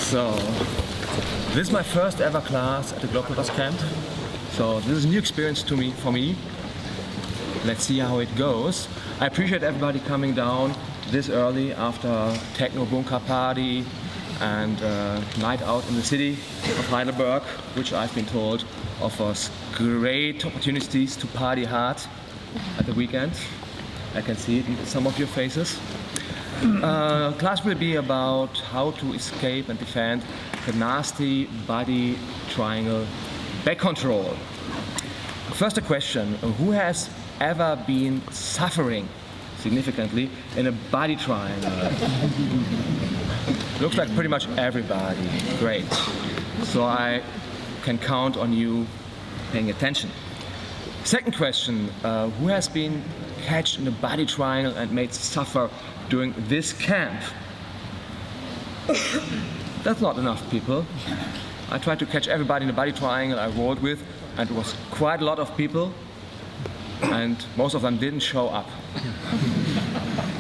So, this is my first ever class at the Globetrotters camp. So this is a new experience for me. Let's see how it goes. I appreciate everybody coming down this early after techno bunker party and night out in the city of Heidelberg, which I've been told offers great opportunities to party hard at the weekend. I can see it in some of your faces. Class will be about how to escape and defend the nasty body triangle back control. First a question, who has ever been suffering significantly in a body triangle? Looks like pretty much everybody. Great. So I can count on you paying attention. Second question, who has been catched in a body triangle and made suffer during this camp? That's not enough people. I tried to catch everybody in the body triangle I rolled with, and it was quite a lot of people, and most of them didn't show up.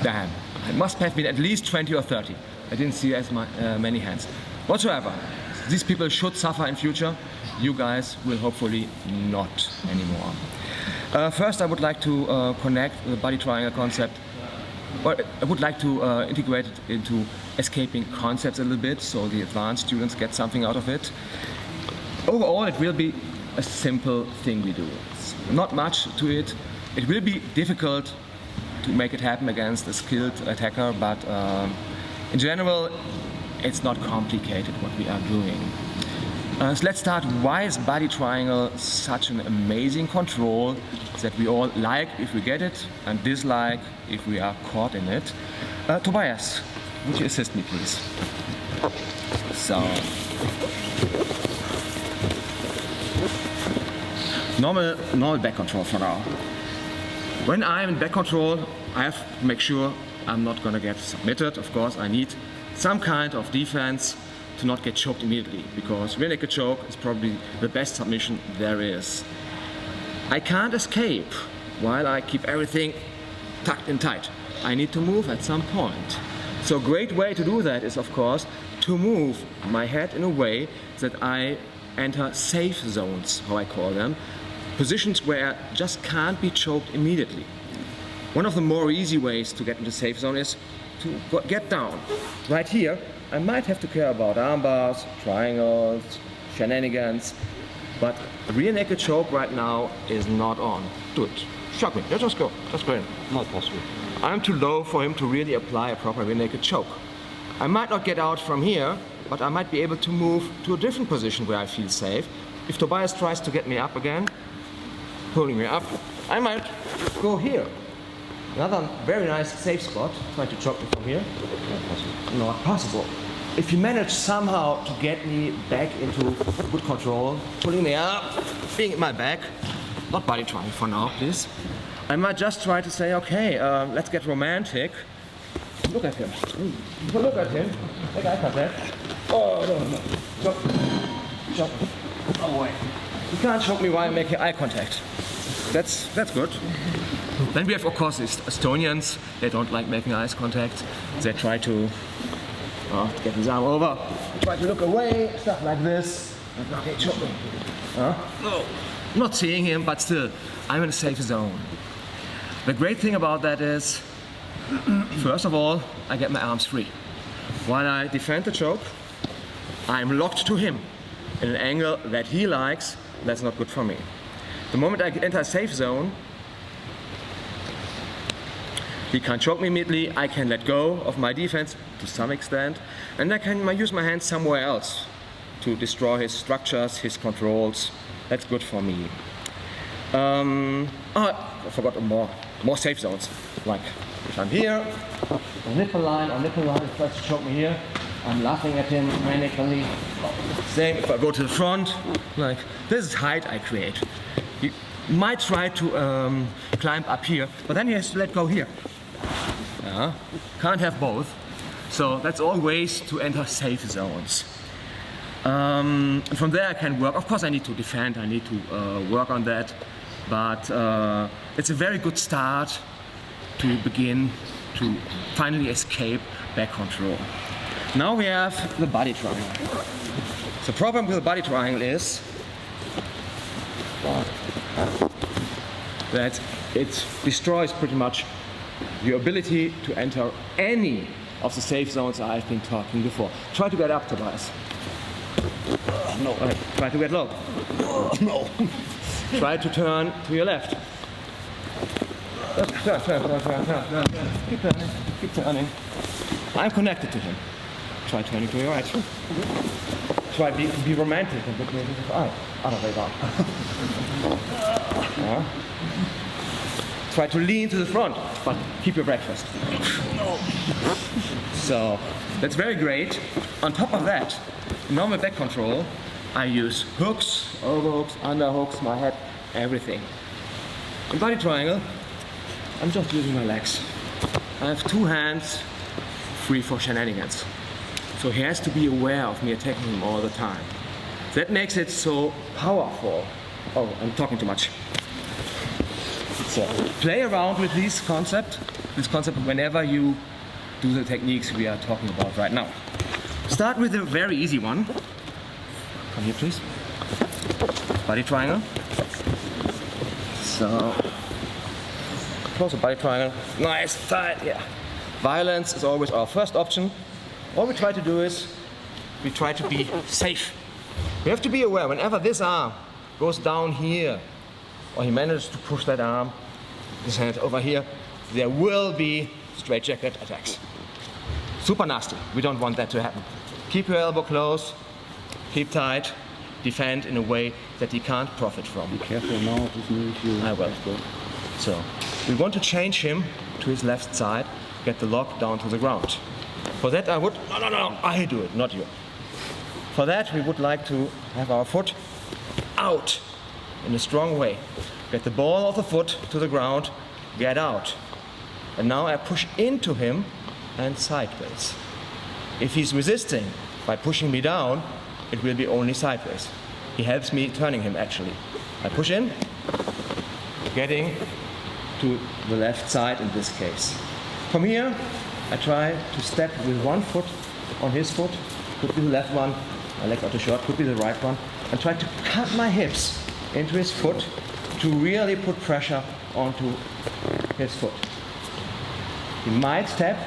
Damn, it must have been at least 20 or 30. I didn't see as many hands. Whatsoever, these people should suffer in future. You guys will hopefully not anymore. First, I would like to connect the body triangle concept. Well, I would like to integrate it into escaping concepts a little bit, so the advanced students get something out of it. Overall, it will be a simple thing we do. It's not much to it. It will be difficult to make it happen against a skilled attacker, but in general, it's not complicated what we are doing. So let's start. Why is body triangle such an amazing control that we all like if we get it and dislike if we are caught in it? Tobias, would you assist me, please? So, normal back control for now. When I'm in back control, I have to make sure I'm not going to get submitted. Of course, I need some kind of defense to not get choked immediately, because rear naked choke is probably the best submission there is. I can't escape while I keep everything tucked in tight. I need to move at some point. So a great way to do that is, of course, to move my head in a way that I enter safe zones, how I call them, positions where I just can't be choked immediately. One of the more easy ways to get into safe zone is to get down. Right here, I might have to care about arm bars, triangles, shenanigans, but rear naked choke right now is not on. Do it. Shock me. Yeah, just go. Just go in. Not possible. I'm too low for him to really apply a proper rear naked choke. I might not get out from here, but I might be able to move to a different position where I feel safe. If Tobias tries to get me up again, pulling me up, I might go here. Another very nice safe spot. Try to choke me from here. Not possible. Not possible. If you manage somehow to get me back into good control, pulling me up, being at my back, not body trying for now, please. I might just try to say, okay, let's get romantic. Look at him. Look at him. Make eye contact. Oh, no. Choke. Oh, wait. You can't choke me while making eye contact. That's good. Then we have, of course, Estonians. They don't like making eye contact. They try to get his arm over, try to look away, stuff like this. Okay, choke me. No, not seeing him, but still, I'm in a safe zone. The great thing about that is, first of all, I get my arms free. While I defend the choke, I'm locked to him in an angle that he likes. That's not good for me. The moment I enter a safe zone, he can't choke me immediately. I can let go of my defense to some extent, and I can use my hands somewhere else to destroy his structures, his controls. That's good for me. I forgot more safe zones. Like if I'm here, on nipple line, he tries to choke me here. I'm laughing at him manically. Same if I go to the front. Like this is height I create. You might try to climb up here, but then he has to let go here. Can't have both. So that's all ways to enter safe zones. From there I can work. Of course I need to defend, I need to work on that, but it's a very good start to begin to finally escape back control. Now we have the body triangle. The problem with the body triangle is that it destroys pretty much your ability to enter any of the safe zones I've been talking before. Try to get up, Tobias. No. Try to get low. No. Try to turn to your left. Turn. Keep turning. I'm connected to him. Try turning to your right. Try to be romantic and look maybe with eye. Other way down. Yeah. Try to lean to the front, but keep your breakfast. So that's very great. On top of that, normal back control, I use hooks, overhooks, underhooks, my head, everything. In body triangle, I'm just using my legs. I have two hands free for shenanigans. So he has to be aware of me attacking him all the time. That makes it so powerful. Oh, I'm talking too much. So play around with this concept whenever you do the techniques we are talking about right now. Start with a very easy one. Come here, please. Body triangle. So close the body triangle. Nice, tight, yeah. Violence is always our first option. All we try to do is we try to be safe. We have to be aware whenever this arm goes down here, or he manages to push that arm, his hand over here, there will be straitjacket attacks. Super nasty. We don't want that to happen. Keep your elbow close, keep tight, defend in a way that he can't profit from. Be careful now, this means you... I will. So, we want to change him to his left side, get the lock down to the ground. For that I would, no, I do it, not you. For that we would like to have our foot out in a strong way. Get the ball of the foot to the ground, get out. And now I push into him and sideways. If he's resisting by pushing me down, it will be only sideways. He helps me turning him actually. I push in, getting to the left side in this case. From here, I try to step with one foot on his foot, could be the left one, my legs are too short, could be the right one, and try to cut my hips into his foot to really put pressure onto his foot. He might step,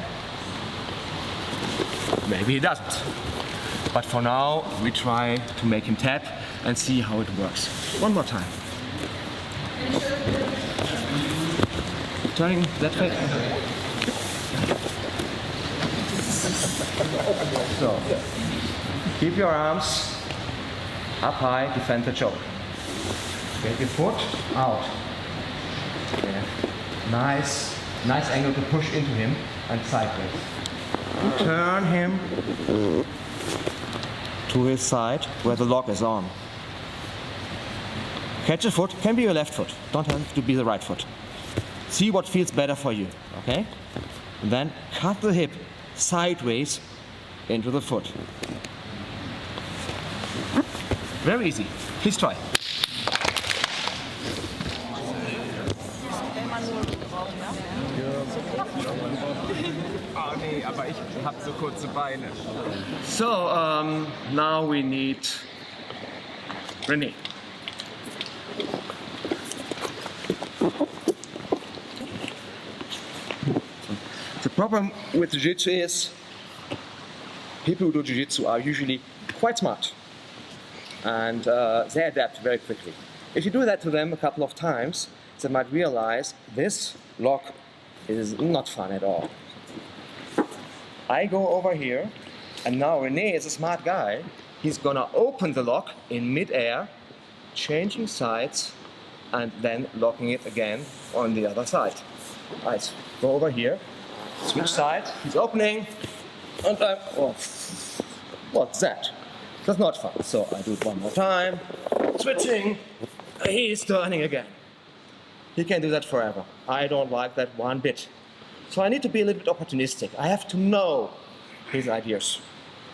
maybe he doesn't. But for now, we try to make him tap and see how it works. One more time. Turning that way. So, keep your arms up high, defend the choke. Get your foot out. Yeah. Nice angle to push into him and sideways. Turn him to his side where the lock is on. Catch a foot, can be your left foot, don't have to be the right foot. See what feels better for you, okay? And then cut the hip sideways into the foot. Very easy. Please try. Ah nee, aber ich habe so kurze Beine. So, now we need René. The problem with Jiu-Jitsu is people who do Jiu-Jitsu are usually quite smart and they adapt very quickly. If you do that to them a couple of times, they might realize this lock is not fun at all. I go over here, and now René is a smart guy. He's gonna open the lock in mid-air, changing sides, and then locking it again on the other side. Nice. Go over here, switch sides. He's opening, and oh, what's that? That's not fun. So I do it one more time, switching. He's turning again. He can do that forever. I don't like that one bit. So I need to be a little bit opportunistic. I have to know his ideas.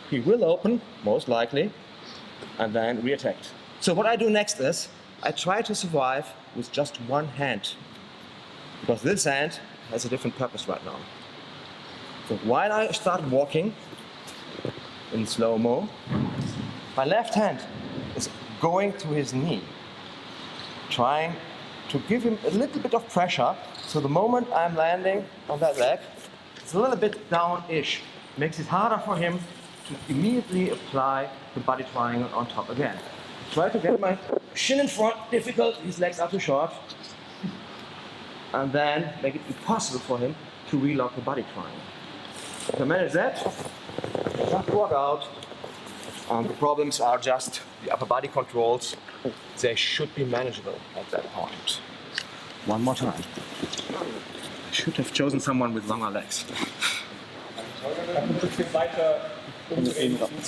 He will open, most likely, and then reattack. So what I do next is, I try to survive with just one hand. Because this hand has a different purpose right now. So while I start walking, in slow-mo. My left hand is going to his knee, trying to give him a little bit of pressure. So the moment I'm landing on that leg, it's a little bit down-ish. Makes it harder for him to immediately apply the body triangle on top again. Try to get my shin in front, difficult, his legs are too short. And then make it impossible for him to relock the body triangle. If I manage that, just walk out. The problems are just the upper body controls. They should be manageable at that point. One more time. I should have chosen someone with longer legs.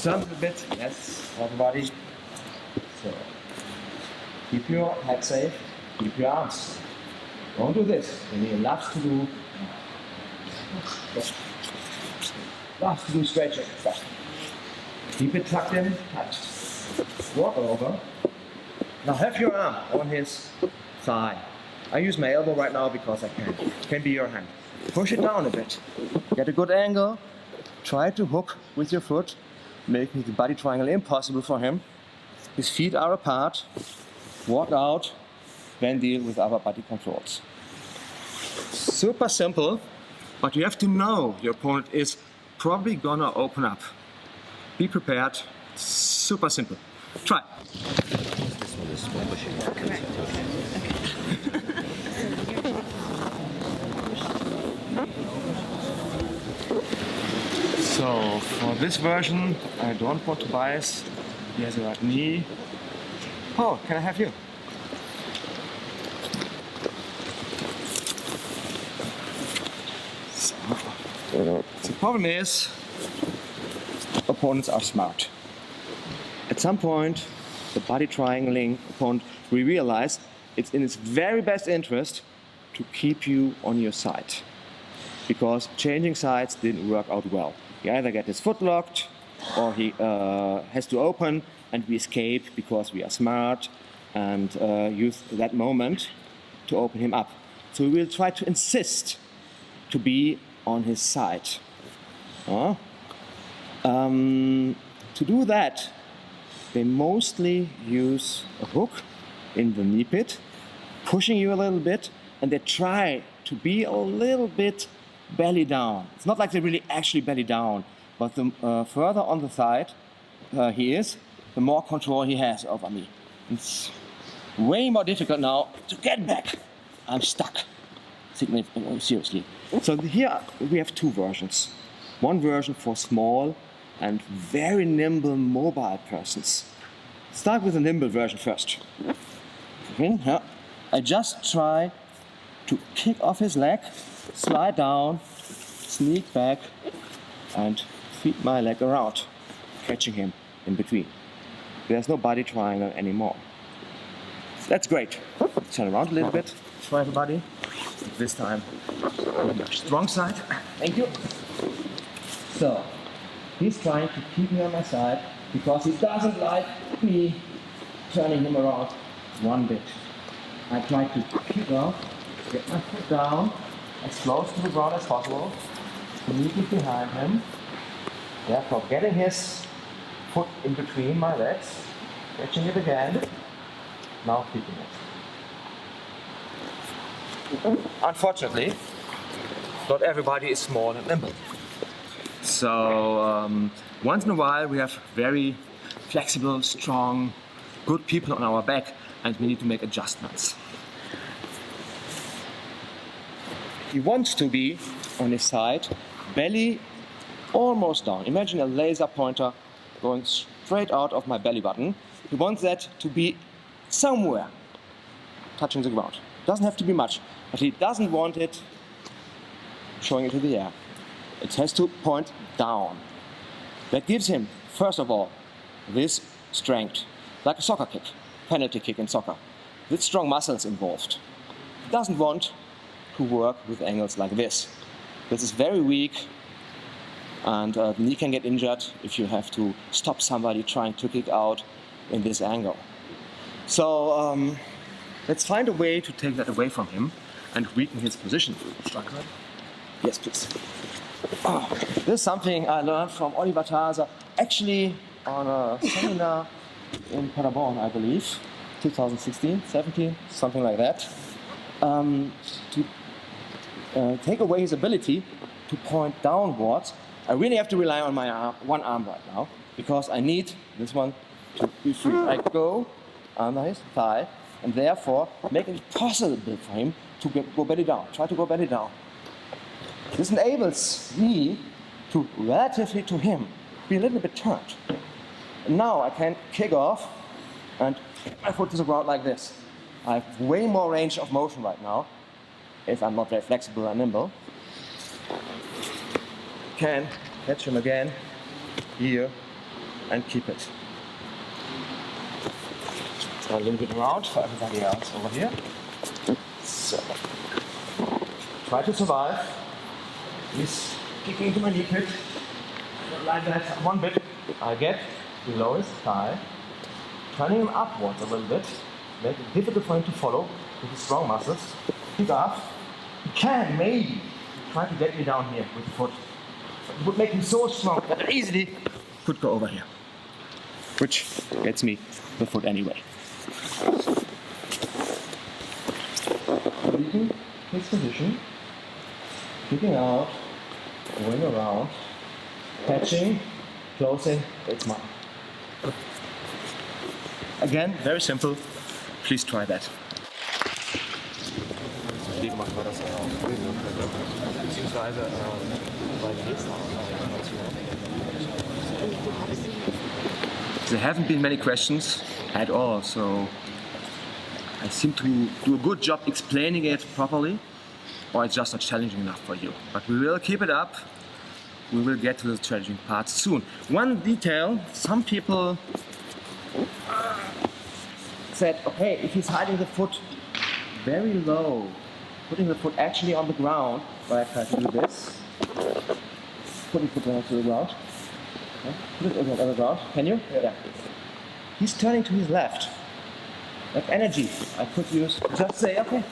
Turn a bit, yes, everybody. So, keep your head safe, keep your arms. Don't do this. He loves to do. Loves to do stretching stuff. Keep it tucked in, tight. Walk over. Now have your arm on his thigh. I use my elbow right now because I can. It can be your hand. Push it down a bit. Get a good angle. Try to hook with your foot, making the body triangle impossible for him. His feet are apart. Walk out, then deal with upper body controls. Super simple, but you have to know your opponent is probably gonna open up. Be prepared. Super simple. Try. This one is for pushing. Correct. So for this version, I don't want Tobias. He has a right knee. Oh, can I have you? So, the problem is, opponents are smart. At some point, the body triangling opponent will realize it's in its very best interest to keep you on your side. Because changing sides didn't work out well. He either get his foot locked, or he has to open, and we escape because we are smart and use that moment to open him up. So we will try to insist to be on his side. To do that, they mostly use a hook in the knee pit, pushing you a little bit, and they try to be a little bit belly down. It's not like they really actually belly down, but the further on the side he is, the more control he has over me. It's way more difficult now to get back. I'm stuck, seriously. So here we have two versions. One version for small and very nimble mobile persons. Start with the nimble version first. I just try to kick off his leg, slide down, sneak back, and feed my leg around, catching him in between. There's no body triangle anymore. That's great. Turn around a little bit. Try the body. This time, strong side. Thank you. So, he's trying to keep me on my side because he doesn't like me turning him around one bit. I try to kick off, get my foot down as close to the ground as possible, sneaking behind him, therefore getting his foot in between my legs, catching it again, now kicking it. Unfortunately, not everybody is small and nimble. So once in a while we have very flexible, strong, good people on our back, and we need to make adjustments. He wants to be on his side, belly almost down. Imagine a laser pointer going straight out of my belly button. He wants that to be somewhere touching the ground. Doesn't have to be much, but he doesn't want it showing into the air. It has to point down. That gives him, first of all, this strength, like a soccer kick, penalty kick in soccer, with strong muscles involved. He doesn't want to work with angles like this. This is very weak, and the knee can get injured if you have to stop somebody trying to kick out in this angle. So let's find a way to take that away from him and weaken his position. Strike right? Yes, please. This is something I learned from Oliver Taser actually on a seminar in Paderborn, I believe, 2016, 17, something like that, to take away his ability to point downwards. I really have to rely on my one arm right now, because I need this one to be free. I go under his thigh, and therefore making it possible for him to go belly down. Try to go belly down. This enables me to, relatively to him, be a little bit turned. And now I can kick off and kick my foot to the ground like this. I have way more range of motion right now, if I'm not very flexible and nimble. Can catch him again here and keep it. Turn a little bit around for everybody else over here. So, try to survive. He's kicking into my knee pit. Like that, one bit. I get below his thigh, turning him upwards a little bit, make it difficult for him to follow with his strong muscles. Pick up. He can maybe try to get me down here with the foot. It would make him so strong that I easily could go over here, which gets me the foot anyway. Leaving his position, kicking out, going around, catching, closing, it's mine. Again, very simple. Please try that. There haven't been many questions at all, so I seem to do a good job explaining it properly, or it's just not challenging enough for you. But we will keep it up. We will get to the challenging parts soon. One detail, some people said, okay, if he's hiding the foot very low, putting the foot actually on the ground, where I try to do this, put the foot down to the ground, okay. Put it on the ground, can you? Yeah. He's turning to his left. That energy I could use, just say, okay,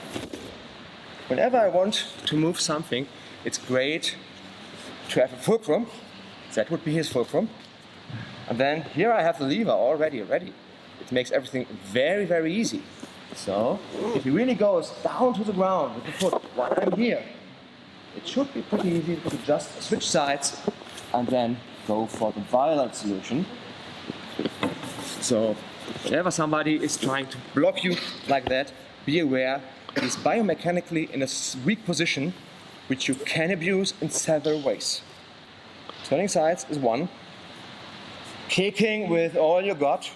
whenever I want to move something, it's great to have a fulcrum. That would be his fulcrum. And then here I have the lever already ready. It makes everything very, very easy. So, if he really goes down to the ground with the foot while I'm here, it should be pretty easy to just switch sides and then go for the violent solution. So, whenever somebody is trying to block you like that, be aware it is biomechanically in a weak position which you can abuse in several ways. Turning sides is one. Kicking with all you got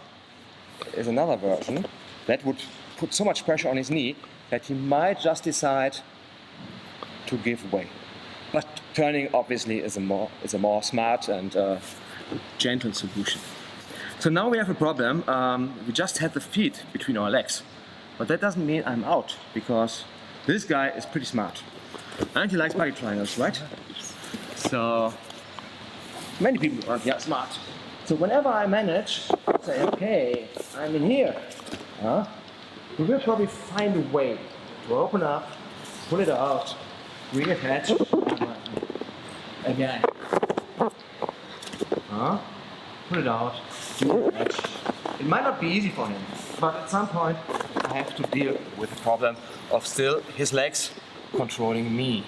is another version. That would put so much pressure on his knee that he might just decide to give way. But turning obviously is a more smart and gentle solution. So now we have a problem. We just had the feet between our legs. But that doesn't mean I'm out, because this guy is pretty smart. And he likes body triangles, right? So many people aren't that smart. So whenever I manage to say, okay, I'm in here, we will probably find a way to open up, pull it out, reattach, again. Pull it out, reattach. It might not be easy for him, but at some point I have to deal with the problem of still his legs controlling me.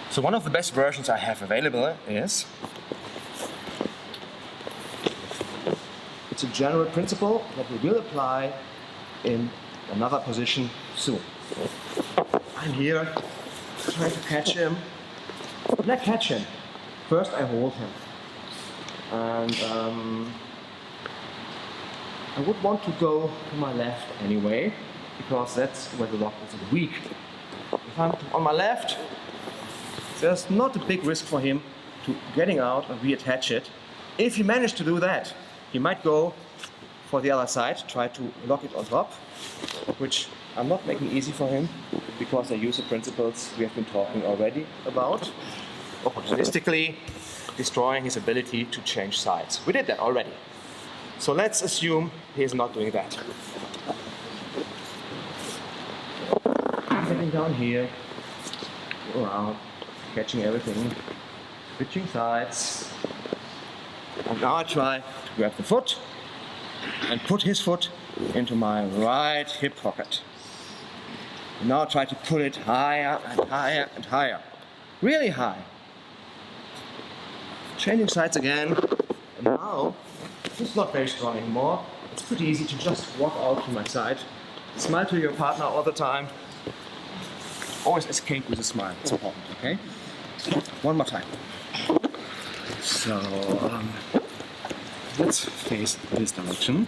So one of the best versions I have available is, it's a general principle that we will apply in another position soon. I'm here trying to catch him. When I catch him, first I hold him. And I would want to go to my left anyway, because that's where the lock is weak. If I'm on my left, there's not a big risk for him to getting out and reattach it. If he managed to do that, he might go for the other side, try to lock it on top, which I'm not making easy for him, because I use the principles we have been talking already about, opportunistically destroying his ability to change sides. We did that already. So let's assume he is not doing that. Getting down here, go around, catching everything, switching sides, And now I try to grab the foot and put his foot into my right hip pocket. And now I try to pull it higher and higher and higher. Really high. Changing sides again. And now, it's not very strong anymore. It's pretty easy to just walk out to my side. Smile to your partner all the time. Always escape with a smile. It's important, okay? One more time. So, let's face this direction.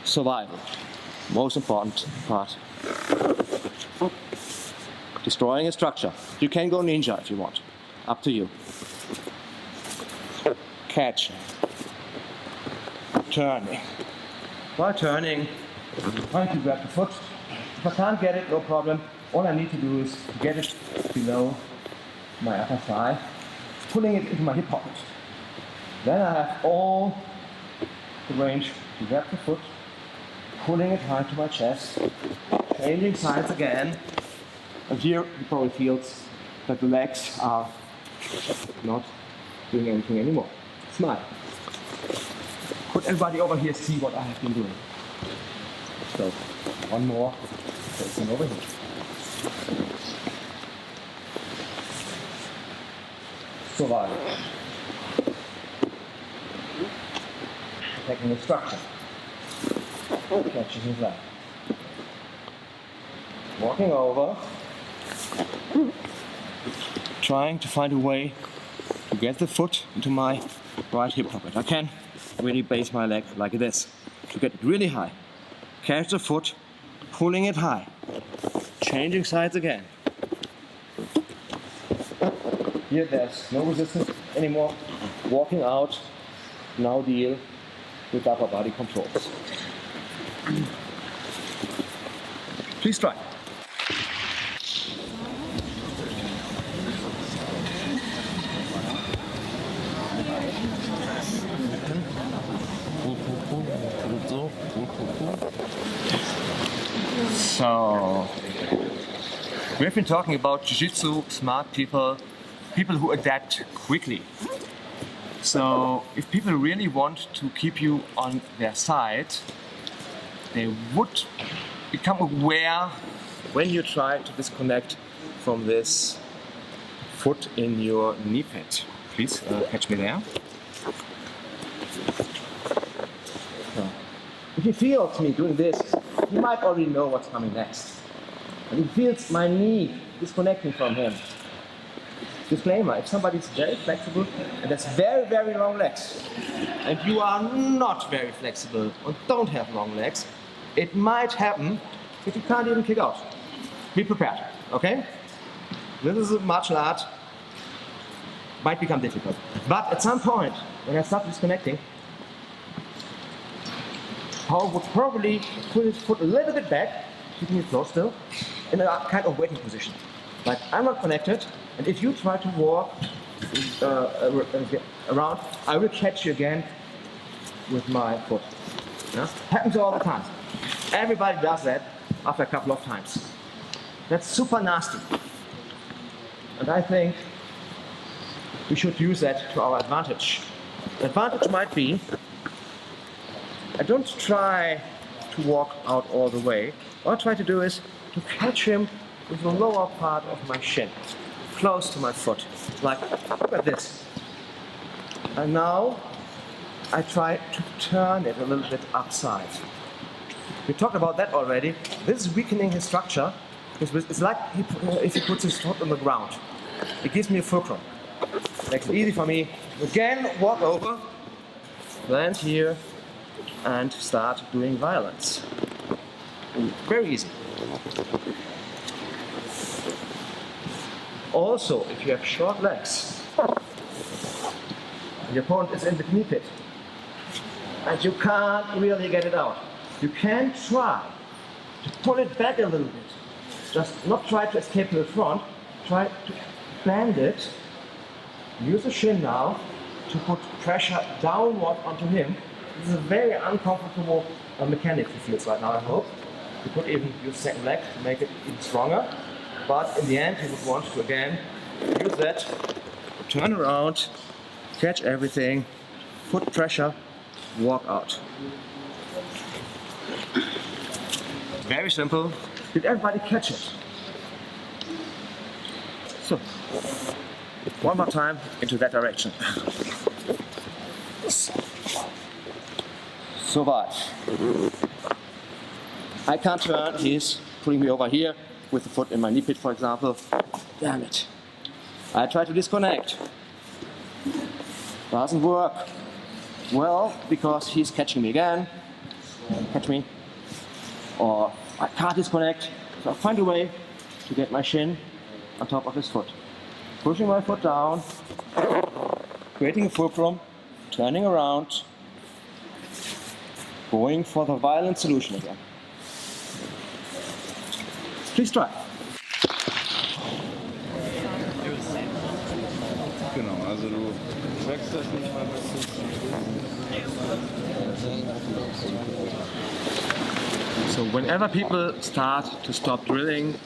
Survival. Most important part. Destroying a structure. You can go ninja if you want. Up to you. Catching. Turning. While turning, I'm trying to grab the foot. If I can't get it, no problem. All I need to do is to get it below my upper thigh, pulling it into my hip pocket. Then I have all the range to grab the foot, pulling it high to my chest, changing sides again. And here you probably feel that the legs are not doing anything anymore. Smile. Could everybody over here see what I have been doing? So, one more facing over here. Survival. Taking the structure. Catching his leg. Walking over. Trying to find a way to get the foot into my right hip pocket. I can really base my leg like this to get it really high. Catch the foot, pulling it high. Changing sides again. Here there's no resistance anymore. Walking out, now deal with upper body controls. Please try. So, we've been talking about Jiu-Jitsu, smart people, people who adapt quickly. So, if people really want to keep you on their side, they would become aware when you try to disconnect from this foot in your knee pad. Please catch me there. So, if he feels me doing this, he might already know what's coming next. And he feels my knee disconnecting from him. Disclaimer, if somebody's very flexible and has very, very long legs, and you are not very flexible and don't have long legs, it might happen that you can't even kick out. Be prepared, okay? This is a martial art. Might become difficult. But at some point, when I start disconnecting, Paul would probably put his foot a little bit back, keeping it close still, in a kind of waiting position. Like, I'm not connected, and if you try to walk around, I will catch you again with my foot. Yeah? Happens all the time. Everybody does that after a couple of times. That's super nasty. And I think we should use that to our advantage. The advantage might be, I don't try to walk out all the way. What I try to do is to catch him with the lower part of my shin, close to my foot, like, look at this. And now I try to turn it a little bit upside. We talked about that already. This is weakening his structure, because it's like if he puts his foot on the ground. It gives me a fulcrum. Makes it easy for me. Again, walk over, land here, and start doing violence. Very easy. Also, if you have short legs, the opponent is in the knee pit, and you can't really get it out. You can try to pull it back a little bit. Just not try to escape to the front, try to bend it. Use the shin now to put pressure downward onto him. This is a very uncomfortable mechanic he feels right now, I hope. You could even use second leg to make it even stronger. But in the end, he would want to again use that, turn around, catch everything, foot pressure, walk out. Very simple. Did everybody catch it? So, one more time into that direction. Survive. I can't turn, he's putting me over here with the foot in my knee pit, for example. Damn it. I try to disconnect. Doesn't work. Well, because he's catching me again. Catch me. Or I can't disconnect, so I find a way to get my shin on top of his foot. Pushing my foot down, creating a fulcrum, turning around, going for the violent solution again. Please try. Genau, also du trackst das nicht mal So whenever people start to stop drilling,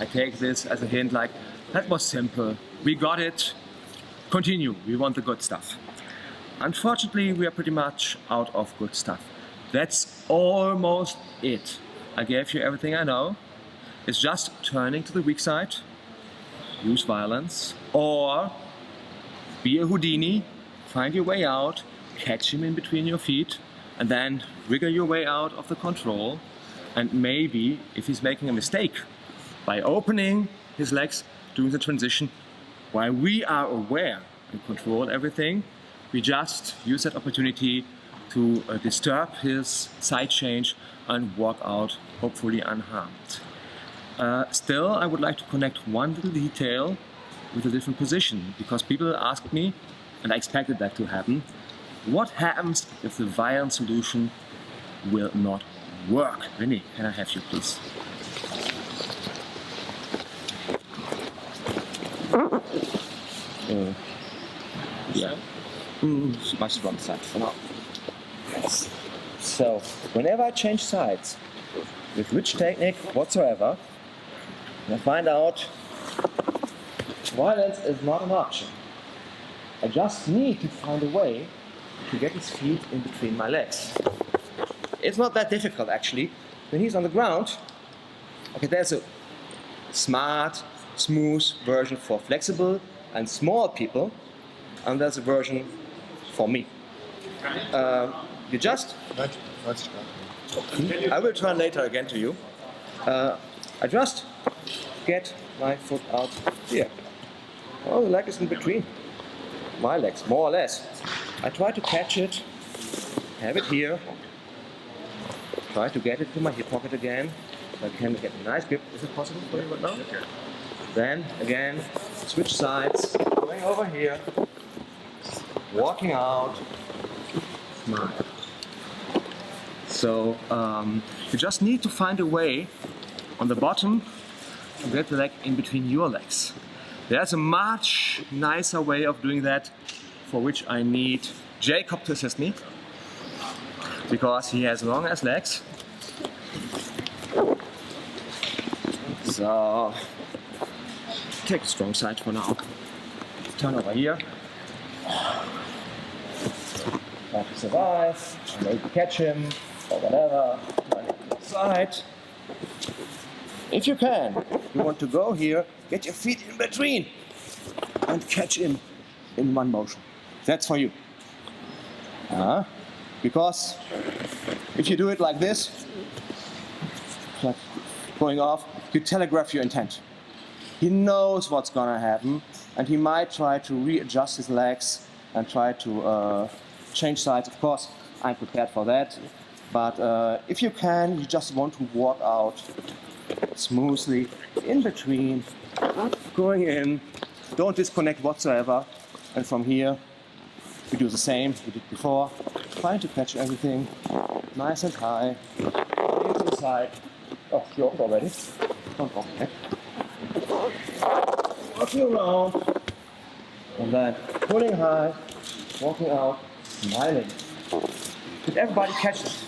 I take this as a hint like, that was simple, we got it, continue, we want the good stuff. Unfortunately, we are pretty much out of good stuff. That's almost it. I gave you everything I know. It's just turning to the weak side, use violence, or be a Houdini, find your way out, catch him in between your feet, and then wriggle your way out of the control. And maybe, if he's making a mistake, by opening his legs, doing the transition, while we are aware and control everything, we just use that opportunity to disturb his side change and walk out, hopefully unharmed. Still, I would like to connect one little detail with a different position, because people asked me, and I expected that to happen, what happens if the violent solution will not work? René, can I have you please? Yeah. My strong side for now. Yes. So, whenever I change sides, with which technique whatsoever, I find out violence is not an option. I just need to find a way to get his feet in between my legs. It's not that difficult actually. When he's on the ground, okay, there's a smart, smooth version for flexible and small people, and there's a version for me. You just, I will turn later again to you. I just get my foot out here. Oh, the leg is in between my legs, more or less. I try to catch it, have it here, try to get it to my hip pocket again, so I can get a nice grip. Is it possible for you right now? Okay. Then again, switch sides, going over here, walking out, smile. So you just need to find a way on the bottom to get the leg in between your legs. There's a much nicer way of doing that, for which I need Jacob to assist me, because he has long ass legs. So take the strong side for now. Turn over here. Try to survive, maybe catch him or whatever. Side. If you can, you want to go here, get your feet in between and catch him in one motion. That's for you. Because if you do it like this, like going off, you telegraph your intent. He knows what's gonna happen, and he might try to readjust his legs and try to change sides. Of course, I'm prepared for that. But if you can, you just want to walk out smoothly in between, going in, don't disconnect whatsoever, and from here we do the same we did before, trying to catch everything nice and high, going to the side. Oh, you're off already. Don't walk back. Walking around, and then pulling high, walking out, smiling. Did everybody catch it?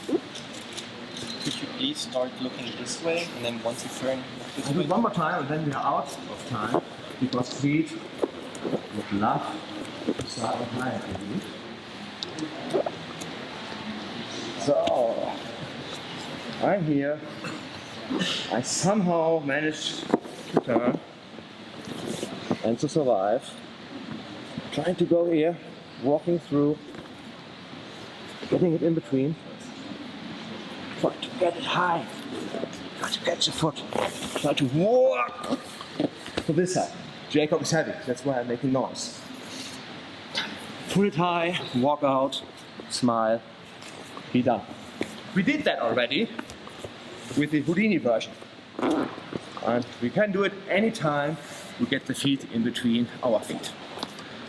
Could you please start looking this way, and then once you turn this I do way? it one more time, and then we are out of time, because feet would love So, I'm here. I somehow managed to turn and to survive. Trying to go here, walking through, getting it in between. Try to get it high. Try to catch the foot. Try to walk to this side. Jacob is heavy, that's why I'm making noise. Pull it high, walk out, smile, be done. We did that already with the Houdini version. And we can do it anytime we get the feet in between our feet.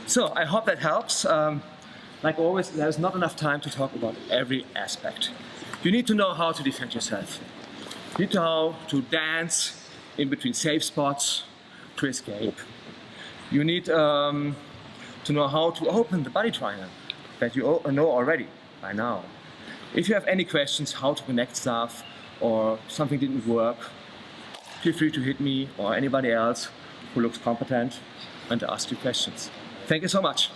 So I hope that helps. Like always, there's not enough time to talk about every aspect. You need to know how to defend yourself. You need to know how to dance in between safe spots to escape. You need to know how to open the body triangle that you know already by now. If you have any questions how to connect stuff or something didn't work, feel free to hit me or anybody else who looks competent and ask you questions. Thank you so much.